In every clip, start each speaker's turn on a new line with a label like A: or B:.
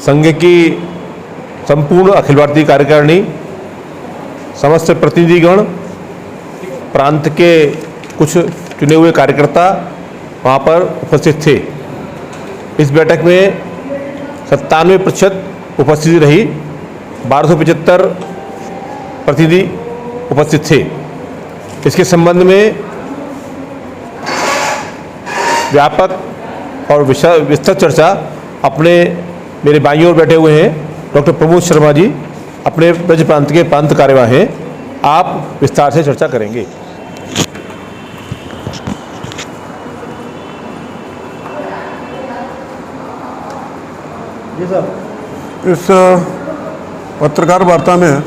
A: संघ की संपूर्ण अखिल भारतीय कार्यकारिणी, समस्त प्रतिनिधिगण, प्रांत के कुछ चुने हुए कार्यकर्ता वहाँ पर उपस्थित थे। इस बैठक में 97% उपस्थिति रही, 1275 प्रतिनिधि उपस्थित थे। इसके संबंध में व्यापक और विस्तृत चर्चा अपने मेरे बाईं ओर बैठे हुए हैं डॉक्टर प्रमोद शर्मा जी, अपने ब्रज प्रांत के प्रांत कार्यवाह हैं, आप विस्तार से चर्चा करेंगे।
B: जी सर। इस पत्रकार वार्ता में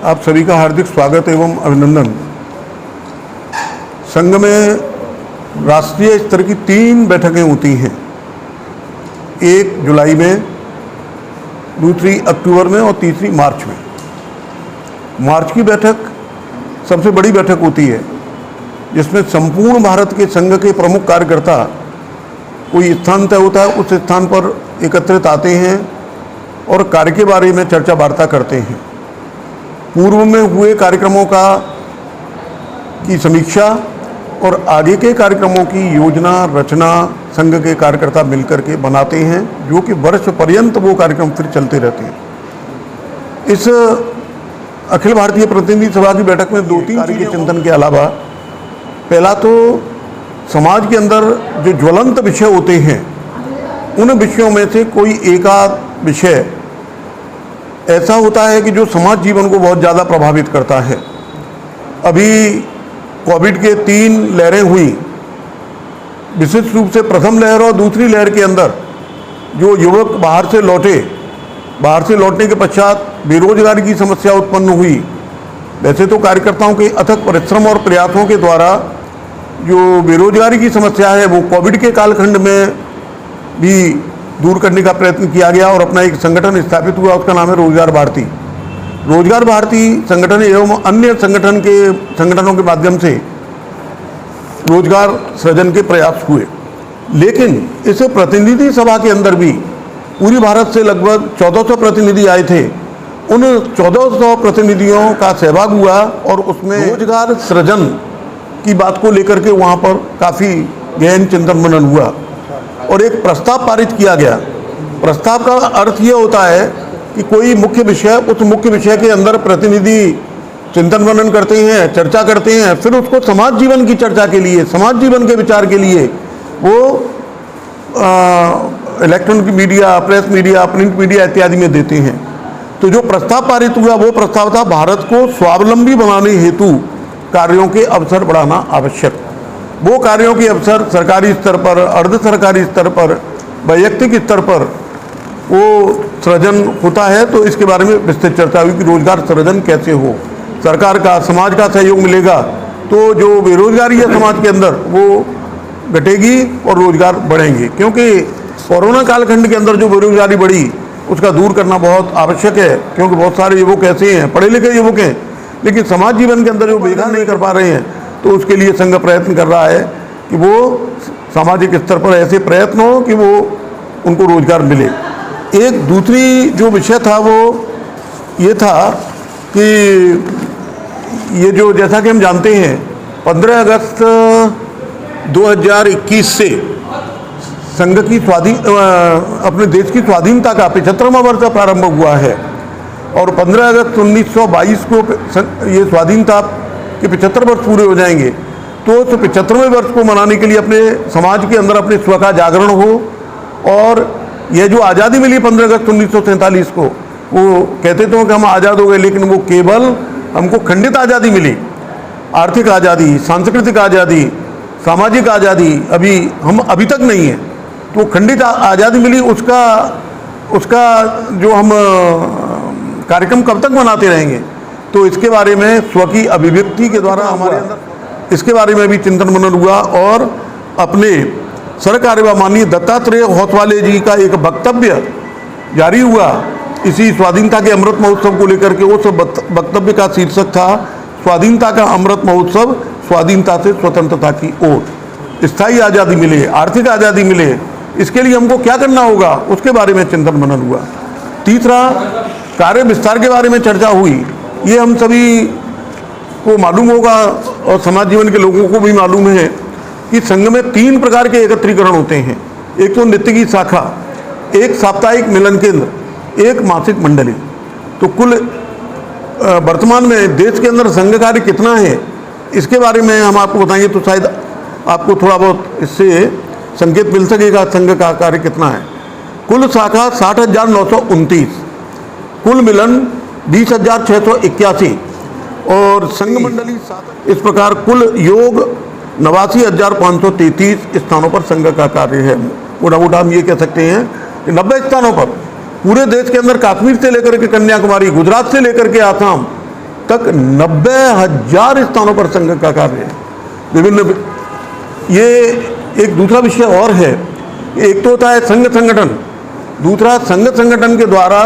B: आप सभी का हार्दिक स्वागत एवं अभिनंदन। संघ में राष्ट्रीय स्तर की 3 बैठकें होती हैं, एक जुलाई में, दूसरी अक्टूबर में और तीसरी मार्च में। मार्च की बैठक सबसे बड़ी बैठक होती है, जिसमें संपूर्ण भारत के संघ के प्रमुख कार्यकर्ता, कोई स्थान तय होता है, उस स्थान पर एकत्रित आते हैं और कार्य के बारे में चर्चा वार्ता करते हैं। पूर्व में हुए कार्यक्रमों की समीक्षा और आगे के कार्यक्रमों की योजना रचना संघ के कार्यकर्ता मिलकर के बनाते हैं, जो कि वर्ष पर्यंत वो कार्यक्रम फिर चलते रहते हैं। इस अखिल भारतीय प्रतिनिधि सभा की बैठक में 2-3 कार्य के चिंतन के अलावा, पहला तो समाज के अंदर जो ज्वलंत विषय होते हैं, उन विषयों में से कोई एकाध विषय ऐसा होता है कि जो समाज जीवन को बहुत ज़्यादा प्रभावित करता है। अभी कोविड के 3 लहरें हुई, विशेष रूप से प्रथम लहर और दूसरी लहर के अंदर जो युवक बाहर से लौटने के पश्चात बेरोजगारी की समस्या उत्पन्न हुई। वैसे तो कार्यकर्ताओं के अथक परिश्रम और प्रयासों के द्वारा जो बेरोजगारी की समस्या है वो कोविड के कालखंड में भी दूर करने का प्रयत्न किया गया और अपना एक संगठन स्थापित हुआ, उसका नाम है रोजगार भारती। रोजगार भारती संगठन एवं अन्य संगठनों के माध्यम से रोजगार सृजन के प्रयास हुए। लेकिन इस प्रतिनिधि सभा के अंदर भी पूरी भारत से लगभग 1400 प्रतिनिधि आए थे। उन 1400 प्रतिनिधियों का सहभाग हुआ और उसमें रोजगार सृजन की बात को लेकर के वहाँ पर काफ़ी गहन चिंतन मनन हुआ और एक प्रस्ताव पारित किया गया। प्रस्ताव का अर्थ ये होता है कि कोई मुख्य विषय, उस मुख्य विषय के अंदर प्रतिनिधि चिंतन मनन करते हैं, चर्चा करते हैं, फिर उसको समाज जीवन की चर्चा के लिए, समाज जीवन के विचार के लिए वो electronic media, press media, print media इत्यादि में देते हैं। तो जो प्रस्ताव पारित हुआ वो प्रस्ताव था भारत को स्वावलंबी बनाने हेतु कार्यों के अवसर बढ़ाना आवश्यक। वो कार्यों के अवसर सरकारी स्तर पर, अर्ध सरकारी स्तर पर, वैयक्तिक स्तर पर वो सृजन होता है। तो इसके बारे में विस्तृत चर्चा हुई कि रोजगार सृजन कैसे हो, सरकार का, समाज का सहयोग मिलेगा तो जो बेरोजगारी है समाज के अंदर वो घटेगी और रोजगार बढ़ेंगे। क्योंकि कोरोना कालखंड के अंदर जो बेरोजगारी बढ़ी उसका दूर करना बहुत आवश्यक है, क्योंकि बहुत सारे युवक ऐसे हैं, पढ़े लिखे युवक हैं, लेकिन समाज जीवन के अंदर जो बेकार नहीं कर पा रहे हैं। तो उसके लिए संघ प्रयत्न कर रहा है कि वो सामाजिक स्तर पर ऐसे प्रयत्न हो कि वो उनको रोजगार मिले। एक दूसरी जो विषय था वो ये था कि ये जो, जैसा कि हम जानते हैं, 15 अगस्त 2021 से संघ की अपने देश की स्वाधीनता का 75वां वर्ष प्रारंभ हुआ है और 15 अगस्त 1922 को ये स्वाधीनता के 75 वर्ष पूरे हो जाएंगे। तो 75वें वर्ष को मनाने के लिए अपने समाज के अंदर अपने स्व का जागरण हो और यह जो आज़ादी मिली 15 अगस्त 1947 को, वो कहते तो कि हम आज़ाद हो गए, लेकिन वो केवल हमको खंडित आज़ादी मिली। आर्थिक आज़ादी, सांस्कृतिक आज़ादी, सामाजिक आज़ादी हम अभी तक नहीं है। तो खंडित आज़ादी मिली, उसका जो हम कार्यक्रम कब तक मनाते रहेंगे। तो इसके बारे में स्व की अभिव्यक्ति के द्वारा हमारे अंदर इसके बारे में भी चिंतन मनन हुआ और अपने सरकार्यवाह माननीय दत्तात्रेय होसवाले जी का एक वक्तव्य जारी हुआ इसी स्वाधीनता के अमृत महोत्सव को लेकर के। उस वक्तव्य का शीर्षक था स्वाधीनता का अमृत महोत्सव, स्वाधीनता से स्वतंत्रता की ओर। स्थायी आज़ादी मिले, आर्थिक आज़ादी मिले इसके लिए हमको क्या करना होगा, उसके बारे में चिंतन मनन हुआ। तीसरा, कार्य विस्तार के बारे में चर्चा हुई। ये हम सभी को मालूम होगा और समाज जीवन के लोगों को भी मालूम है कि संघ में 3 प्रकार के एकत्रीकरण होते हैं। एक तो नित्य की शाखा, एक साप्ताहिक मिलन केंद्र, एक मासिक मंडली। तो कुल वर्तमान में देश के अंदर संघ कार्य कितना है, इसके बारे में हम आपको बताएंगे तो शायद आपको थोड़ा बहुत इससे संकेत मिल सकेगा संघ का कार्य कितना है। कुल शाखा 60,929, कुल मिलन 20,681 और संघ मंडली 7। इस प्रकार कुल योग 89,533 स्थानों पर संघ का कार्य है। मोटा मोटा हम ये कह सकते हैं कि 90 स्थानों पर पूरे देश के अंदर कश्मीर से लेकर के कन्याकुमारी, गुजरात से लेकर के आसाम तक 90,000 स्थानों पर संघ का कार्य है। विभिन्न, ये एक दूसरा विषय और है। एक तो होता है संघ संगठन, दूसरा संघ संगठन के द्वारा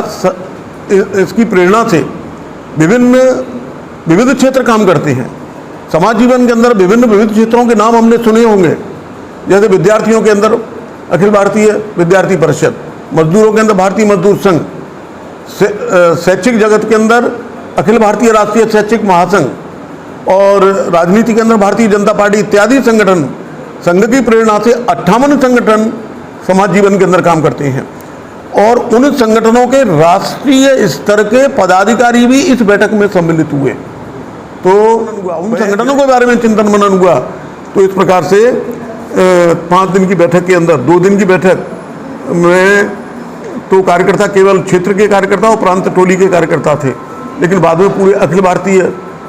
B: इसकी प्रेरणा से विविध क्षेत्र काम करते हैं। समाज जीवन के अंदर विविध क्षेत्रों के नाम हमने सुने होंगे, जैसे विद्यार्थियों के अंदर अखिल भारतीय विद्यार्थी परिषद, मजदूरों के अंदर भारतीय मजदूर संघ, शैक्षिक जगत के अंदर अखिल भारतीय राष्ट्रीय शैक्षिक महासंघ और राजनीति के अंदर भारतीय जनता पार्टी इत्यादि संगठन। संघ की प्रेरणा से 58 संगठन समाज जीवन के अंदर काम करते हैं और उन संगठनों के राष्ट्रीय स्तर के पदाधिकारी भी इस बैठक में सम्मिलित हुए। तो उन संगठनों के बारे में चिंतन मनन हुआ। तो इस प्रकार से 5 दिन की बैठक के अंदर 2 दिन की बैठक में तो कार्यकर्ता केवल क्षेत्र के कार्यकर्ता और प्रांत टोली के कार्यकर्ता थे, लेकिन बाद में पूरे अखिल भारतीय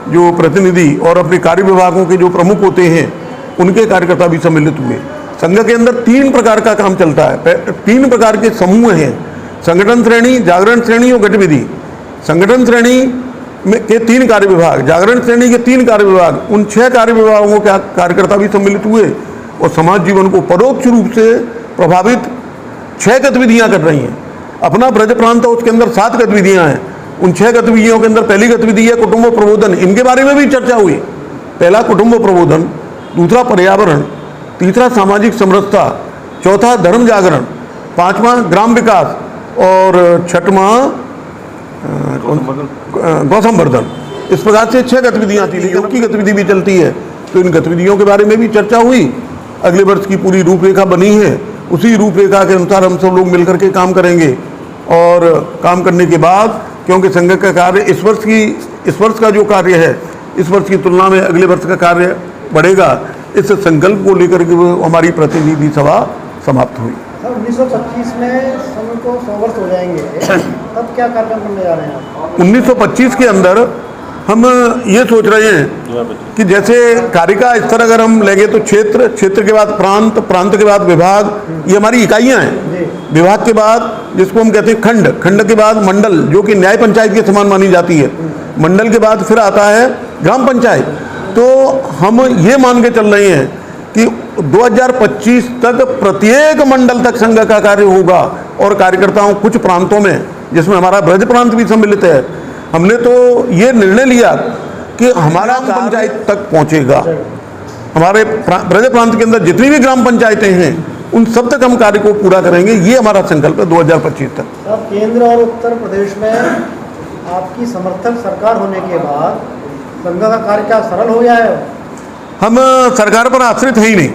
B: जो प्रतिनिधि और अपने कार्य विभागों के जो प्रमुख होते हैं उनके कार्यकर्ता भी सम्मिलित हुए। संघ के अंदर 3 प्रकार का काम चलता है, 3 प्रकार के समूह हैं, संगठन श्रेणी, जागरण श्रेणी और गतिविधि। संगठन श्रेणी में के 3 कार्य विभाग, जागरण श्रेणी के 3 कार्य विभाग, उन 6 कार्य विभागों के कार्यकर्ता भी सम्मिलित हुए और समाज जीवन को परोक्ष रूप से प्रभावित 6 गतिविधियां कर रही हैं। अपना ब्रज प्रांत है, उसके अंदर 7 गतिविधियां हैं। उन 6 गतिविधियों के अंदर पहली गतिविधि है कुटुंब प्रबोधन। इनके बारे में भी चर्चा हुई। पहला कुटुंब प्रबोधन, दूसरा पर्यावरण, तीसरा सामाजिक समरसता, चौथा धर्म जागरण, 5वां ग्राम विकास और 6वां गौसंवर्धन। इस प्रकार से 6 गतिविधियां थी, लेकिन उनकी गतिविधि भी चलती है। तो इन गतिविधियों के बारे में भी चर्चा हुई। अगले वर्ष की पूरी रूपरेखा बनी है, उसी रूपरेखा के अनुसार हम सब लोग मिलकर के काम करेंगे और काम करने के बाद, क्योंकि संघ का कार्य इस वर्ष का जो कार्य है, इस वर्ष की तुलना में अगले वर्ष का कार्य बढ़ेगा, इस संकल्प को लेकर के वो हमारी प्रतिनिधि सभा समाप्त हुई।
C: 1925 में संघ को 100 वर्ष हो जाएंगे, तब क्या कार्यक्रम करने जा रहे हैं?
B: 1925 के अंदर हम ये सोच रहे हैं कि जैसे कार्य का स्तर अगर हम लेंगे तो क्षेत्र के बाद प्रांत के बाद विभाग, ये हमारी इकाइयां हैं। विभाग के बाद जिसको हम कहते हैं खंड के बाद मंडल, जो कि न्याय पंचायत के समान मानी जाती है। मंडल के बाद फिर आता है ग्राम पंचायत। तो हम ये मान के चल रहे हैं कि 2025 तक प्रत्येक मंडल तक संघ का कार्य होगा और कार्यकर्ताओं कुछ प्रांतों में, जिसमें हमारा ब्रज प्रांत भी सम्मिलित है, हमने तो ये निर्णय लिया कि हमारा पंचायत तक पहुंचेगा। हमारे ब्रज प्रांत के अंदर जितनी भी ग्राम पंचायतें हैं उन सब तक हम कार्य को पूरा करेंगे। ये हमारा संकल्प है 2025 तक।
C: अब केंद्र और उत्तर प्रदेश में आपकी समर्थक सरकार होने के बाद संघ का कार्य क्या सरल हो गया है?
B: हम सरकार पर आश्रित है ही नहीं।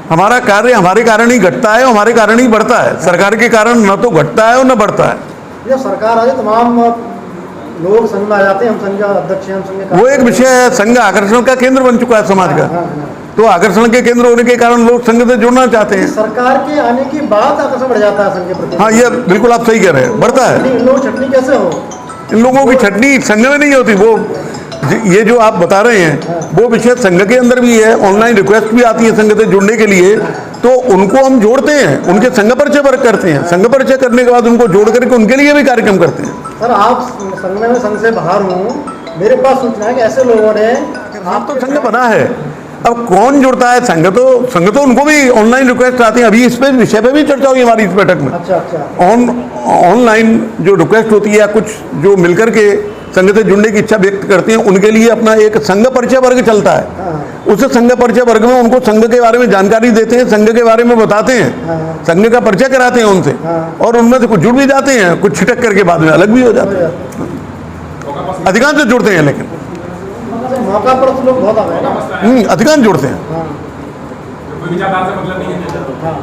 B: हमारा कार्य हमारे कारण ही घटता है, हमारे कारण ही बढ़ता है। सरकार के कारण न तो घटता है और न बढ़ता है।
C: जब सरकार आ जाए तमाम लोग संघ में आ जाते हैं, हम संघ अध्यक्ष हैं, हम संघ
B: वो एक विषय है। संघ आकर्षण का केंद्र बन चुका है समाज का। तो आकर्षण के केंद्र होने के कारण लोग संघ से जुड़ना चाहते हैं।
C: सरकार के आने के बाद आकर्षण बढ़ जाता है संघ के प्रति।
B: हाँ, ये बिल्कुल आप सही कह रहे हैं, बढ़ता है।
C: इन लोग छटनी कैसे हो?
B: इन लोगों की छटनी संघ में नहीं होती। वो ये जो आप बता रहे हैं वो विषय संघ के अंदर भी है। ऑनलाइन रिक्वेस्ट भी आती है संघ से जुड़ने के लिए, तो उनको हम जोड़ते हैं, उनके संघ परिचय वर्क करते हैं। संघ परिचय करने के बाद उनको जोड़ करके उनके लिए भी कार्यक्रम करते हैं।
C: सर, आप संघ में, संघ से बाहर हूँ, मेरे पास सूचना है कि ऐसे लोगों ने
B: आप तो संघ बना है। अब कौन जुड़ता है? संघ तो उनको भी ऑनलाइन रिक्वेस्ट आती है। अभी इस पे विषय पे भी चर्चा हुई हमारी इस बैठक में।
C: अच्छा।
B: ऑनलाइन जो रिक्वेस्ट होती है या कुछ जो मिलकर के संघ से जुड़ने की इच्छा व्यक्त करते हैं, उनके लिए अपना एक संघ परिचय वर्ग चलता है। उस संघ परिचय वर्ग में उनको संघ के बारे में जानकारी देते हैं, संघ के बारे में बताते हैं, संघ का परिचय कराते हैं उनसे, और उनमें से कुछ जुड़ भी जाते हैं, कुछ छिटक करके बाद में अलग भी हो जाते हैं। अधिकांश से जुड़ते हैं, लेकिन
C: मौका पर तो लोग बहुत आ गए ना।
B: अधिकांश जुड़ते हैं।
D: कोई विचारधारा से मतलब नहीं है।
C: हाँ